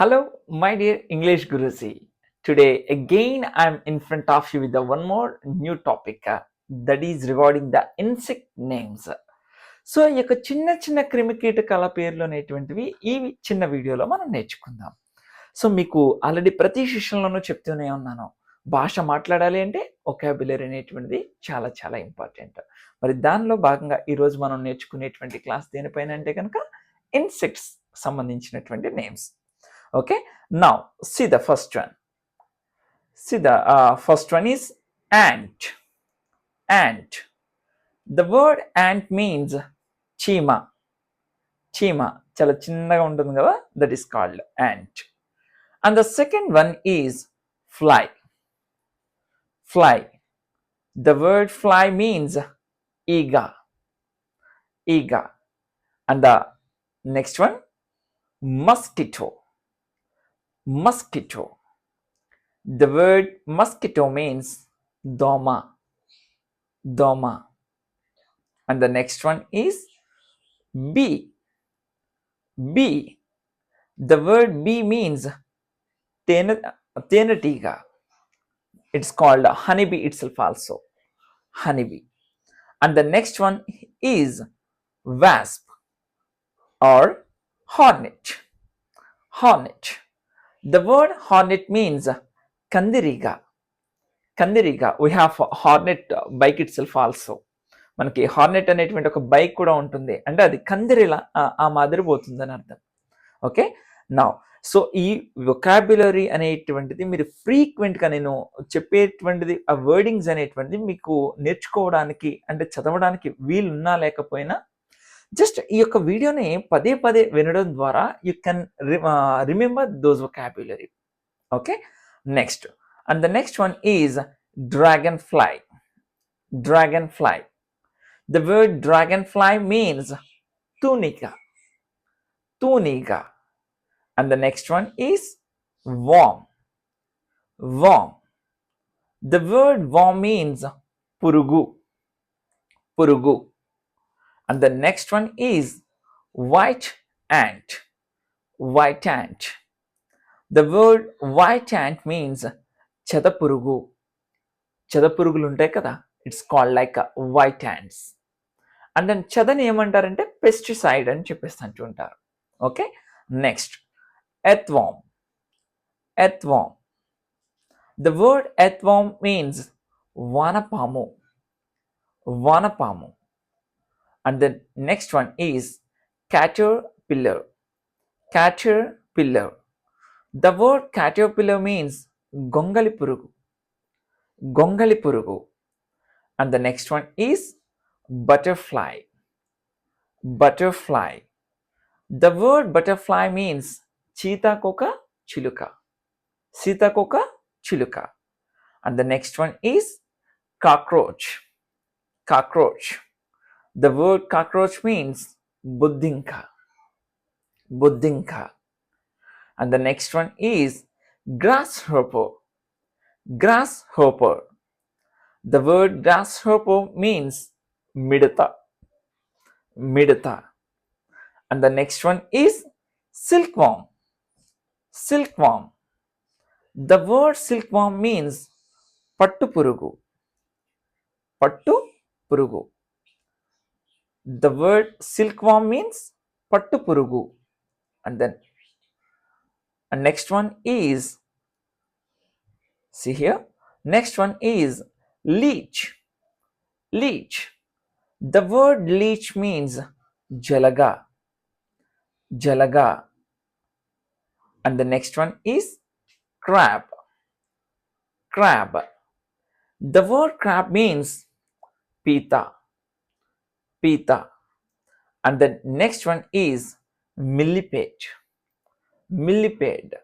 Hello, my dear English Guruji. Today, again, I'm in front of you with one more new topic that is regarding the insect names. So ఈ యొక్క చిన్న చిన్న క్రిమికీటకాల పేర్లు అనేటువంటివి ఈ చిన్న వీడియోలో మనం నేర్చుకుందాం. సో మీకు ఆల్రెడీ ప్రతి సెషన్లోనూ చెప్తూనే ఉన్నాను, భాష మాట్లాడాలి అంటే ఒకాబులరీ అనేటువంటిది చాలా చాలా ఇంపార్టెంట్. మరి దానిలో భాగంగా ఈరోజు మనం నేర్చుకునేటువంటి క్లాస్ దేనిపైన అంటే కనుక ఇన్సెక్ట్స్ సంబంధించినటువంటి names. Okay, now see the first one. See the first one is ant. Ant. The word ant means చీమ. చీమ చాలా చిన్నగా ఉంటుంది కదా, that is called ant. And the second one is fly. Fly. The word fly means ఈగ. ఈగ. And the next one, mosquito. Mosquito. The word mosquito means doma. Doma. And the next one is bee. Bee. The word bee means tenatiga. It's called honeybee itself also. Honeybee. And the next one is wasp or hornet. Hornet. The word hornet means kandiriga. Kandiriga. We have hornet bike itself also. మనకి Hornet అనేటువంటి ఒక bike కూడా ఉంటుంది, అంటే అది కందిరిలా ఆ మాదిరి పోతుంది అని అర్థం. ఓకే, నా సో ఈ వొకాబులరీ అనేటువంటిది మీరు ఫ్రీక్వెంట్గా నేను చెప్పేటువంటిది ఆ వర్డింగ్స్ అనేటువంటిది మీకు నేర్చుకోవడానికి అంటే చదవడానికి వీలున్నా లేకపోయినా జస్ట్ ఈ యొక్క వీడియోని పదే పదే వినడం ద్వారా you can remember those vocabulary. Okay, next and the next one is dragon fly. Dragon fly. The word dragonfly means tunica. Tunica. And the next one is worm. Worm. The word worm means purugu. Purugu. And the next one is white ant. White ant. The word white ant means chadapurugu. Chadapurugulu ఉంటాయి కదా, it's called like white ants. And then చదని ఏమంటారంటే pesticide అని చెప్పేసి అంటూ ఉంటారు. Okay, next earthworm. Earthworm. The word earthworm means వానపాము. వానపాము. And the next one is caterpillar. Caterpillar. The word caterpillar means గొంగలి పురుగు. గొంగలి పురుగు. And the next one is butterfly. Butterfly. The word butterfly means చీతాకోక చిలుక. సీతాకోక చిలుక. And the next one is cockroach. Cockroach. The word cockroach means buddinka. Buddinka. And the next one is grasshopper. Grasshopper. The word grasshopper means midata. Midata. And the next one is silkworm. Silkworm. The word silkworm means pattu purugu. Pattu purugu. The word silkworm means pattu purugu. And then and next one is, see here, next one is leech. Leech. The word leech means jalaga. Jalaga. And the next one is crab. Crab. The word crab means pita. Pita. And the next one is millipede. Millipede.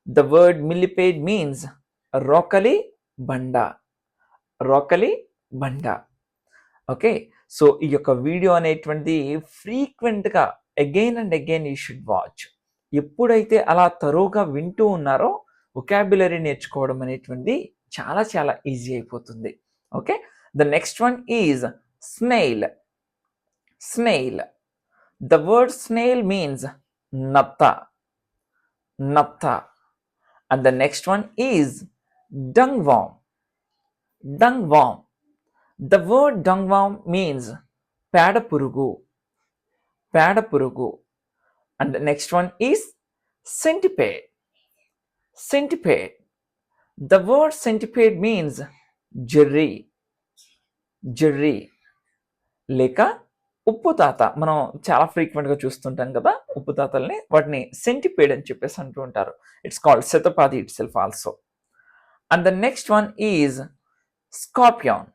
The word millipede means rokali banda. Rokali banda. Okay, so ఈ యొక్క video అనేటువంటిది ఫ్రీక్వెంట్గా again and again you should watch. ఎప్పుడైతే అలా తరువుగా వింటూ ఉన్నారో vocabulary నేర్చుకోవడం అనేటువంటిది చాలా చాలా ఈజీ అయిపోతుంది. Okay, the next one is snail. Snail. The word snail means నత్త. నత్త. And the next one is dungworm. Dungworm. The word dungworm means పేడ పురుగు. పేడ పురుగు. And the next one is centipede. Centipede. The word centipede means Jerry. Jerry లేక ఉప్పుతాత. మనం చాలా ఫ్రీక్వెంట్గా చూస్తుంటాం కదా ఉప్పుతాతల్ని, వాటిని సెంటిపేడ్ అని చెప్పేసి అంటూ ఉంటారు. ఇట్స్ కాల్డ్ శతపాది itself also. And the next one is scorpion.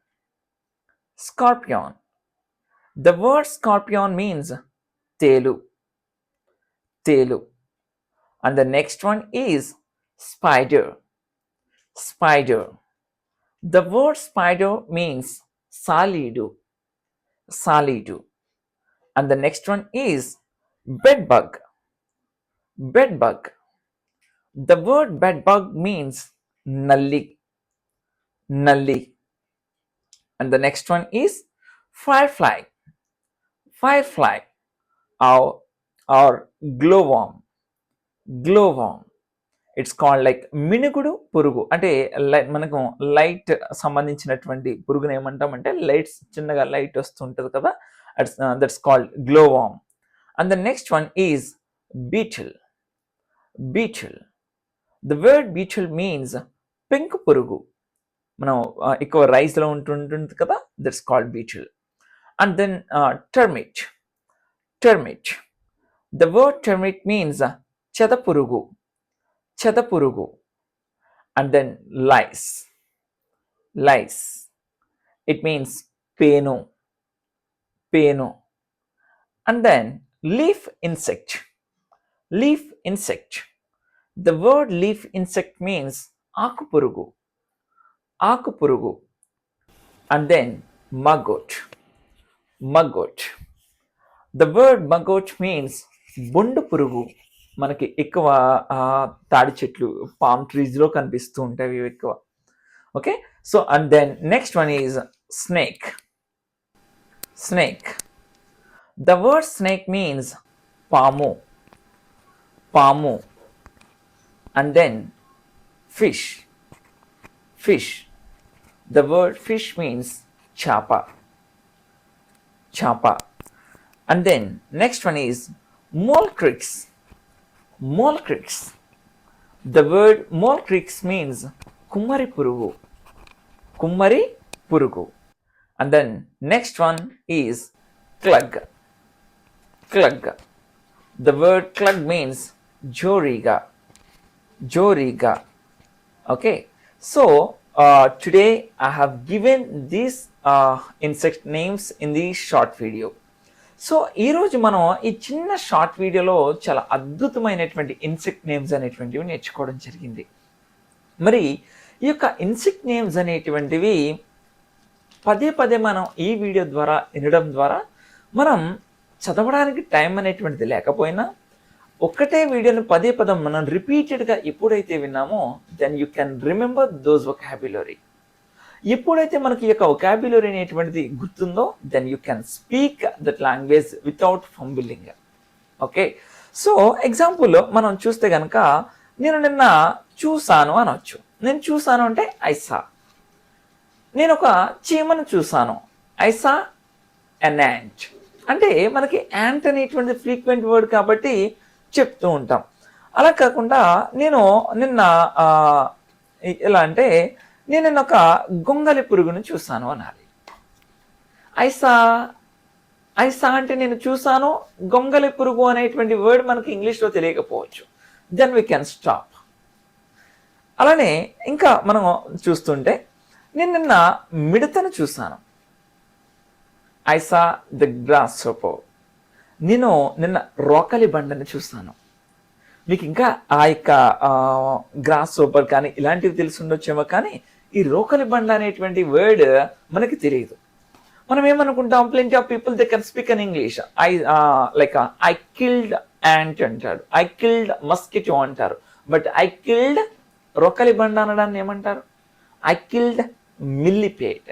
Scorpion. The word scorpion means తేలు. తేలు. And the next one is spider. Spider. The word spider means సాలీడు. సాలీడు. And the next one is bedbug. Bedbug. The word bedbug means nalli. Nalli. And the next one is firefly. Firefly. Or glowworm. Glowworm. It's called like మినుగుడు పురుగు. అంటే మనకు light సంబంధించినటువంటి పురుగును ఏమంటామంటే lights, చిన్నగా లైట్ వస్తుంటుంది కదా, that's called glowworm. And the next one is beetle. Beetle. The word beetle means pink పురుగు. మనం ఎక్కువ రైస్లో ఉంటుంటుంది కదా, that's called beetle. And then termite. Termite. The word termite means చెదపురుగు. చెదపురుగు. And then lice. Lice. It means పేను. పేను. And then leaf insect. Leaf insect. The word leaf insect means ఆకుపురుగు. ఆకుపురుగు. And then maggot. Maggot. The word maggot means బొండు పురుగు. మనకి ఎక్కువ తాడి చెట్లు, palm ట్రీస్లో కనిపిస్తూ ఉంటాయి ఎక్కువ. Okay, so and then next one is snake. Snake. The word snake means పాము. పాము. And then fish. Fish. The word fish means chapa. Chapa. And then next one is molescrits. Molescrits. The word molescrits means kummari purugu. Kummari purugu. And then next one is clug. Clug. The word clug means joriga. Joriga. Okay, so today I have given these insect names in this short video. So ఈరోజు మనం ఈ చిన్న short వీడియోలో చాలా అద్భుతమైనటువంటి insect names అనేటువంటివి నేర్చుకోవడం జరిగింది. మరి ఈ యొక్క ఇన్సెక్ట్ నేమ్స్ అనేటువంటివి పదే పదే మనం ఈ వీడియో ద్వారా వినడం ద్వారా మనం చదవడానికి టైం అనేటువంటిది లేకపోయినా ఒక్కటే వీడియోని పదే పదం మనం రిపీటెడ్గా ఎప్పుడైతే విన్నామో then you can remember those vocabulary. ఎప్పుడైతే మనకి ఈ యొక్క వొకాబులరీ అనేటువంటిది గుర్తుందో then you can speak that language without fumbling. Okay, so example మనం చూస్తే కనుక నేను నిన్న చూసాను అనొచ్చు. నేను చూసాను అంటే ఐసా. నేను ఒక చీమను చూసాను, ఐసా ఎన్ యాంట్. అంటే మనకి యాంట్ అనేటువంటి ఫ్రీక్వెంట్ వర్డ్ కాబట్టి చెప్తూ ఉంటాం. అలా కాకుండా నేను నిన్న ఎలా అంటే నేను ఒక గొంగలి పురుగును చూసాను అనాలి. ఐసా. ఐసా అంటే నేను చూసాను, గొంగలి పురుగు అనేటువంటి వర్డ్ మనకి ఇంగ్లీష్లో తెలియకపోవచ్చు. Then we can stop. అలానే ఇంకా మనం చూస్తుంటే నేను నిన్న మిడతను చూసాను, ఐసా ద గ్రాస్ హోపర్. నేను నిన్న రోకలి బండను చూసాను. మీకు ఇంకా ఆ యొక్క గ్రాస్ హోపర్ కానీ ఇలాంటివి తెలిసి ఉండొచ్చేమో, కానీ ఈ రోకలి బండ అనేటువంటి వర్డ్ మనకి తెలియదు. మనం ఏమనుకుంటాం, plenty of people they can speak in English. I killed ant అంటాడు, ఐ కిల్డ్ మస్కిటో అంటారు. బట్ ఐ కిల్డ్ రోకలి బండ అనడాన్ని ఏమంటారు, ఐ కిల్డ్ మిల్లిపేట్.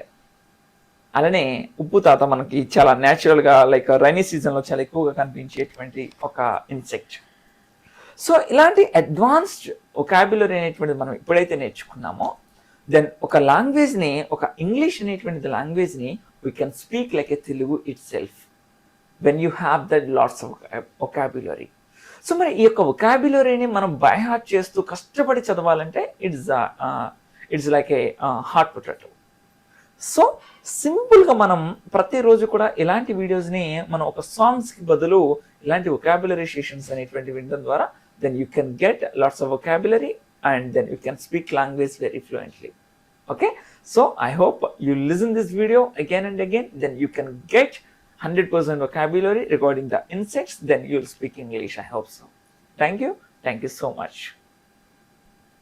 అలానే ఉప్పు తాత మనకి చాలా న్యాచురల్గా రైనీ సీజన్లో చాలా ఎక్కువగా కనిపించేటువంటి ఒక ఇన్సెక్ట్. సో ఇలాంటి అడ్వాన్స్డ్ ఒకాబులరీ అనేటువంటిది మనం ఎప్పుడైతే నేర్చుకున్నామో దెన్ ఒక లాంగ్వేజ్ని, ఒక ఇంగ్లీష్ అనేటువంటి లాంగ్వేజ్ని we can speak like a Telugu itself when you have that lots of vocabulary. So మరి ఈ యొక్క ఒకాబులరీని మనం బై హార్ట్ చేస్తూ కష్టపడి చదవాలంటే it's like A hot potato. So సింపుల్గా మనం ప్రతిరోజు కూడా ఇలాంటి వీడియోస్ని మనం ఒక సాంగ్స్కి బదులు ఇలాంటి ఒకాబులరీ సెషన్స్ అనేటువంటి వినడం ద్వారా then you can get lots of vocabulary and then you can speak language very fluently. Okay, so I hope you listen this video again and again, then you can get 100% vocabulary regarding the insects, then you'll speak English. I hope so. Thank you so much.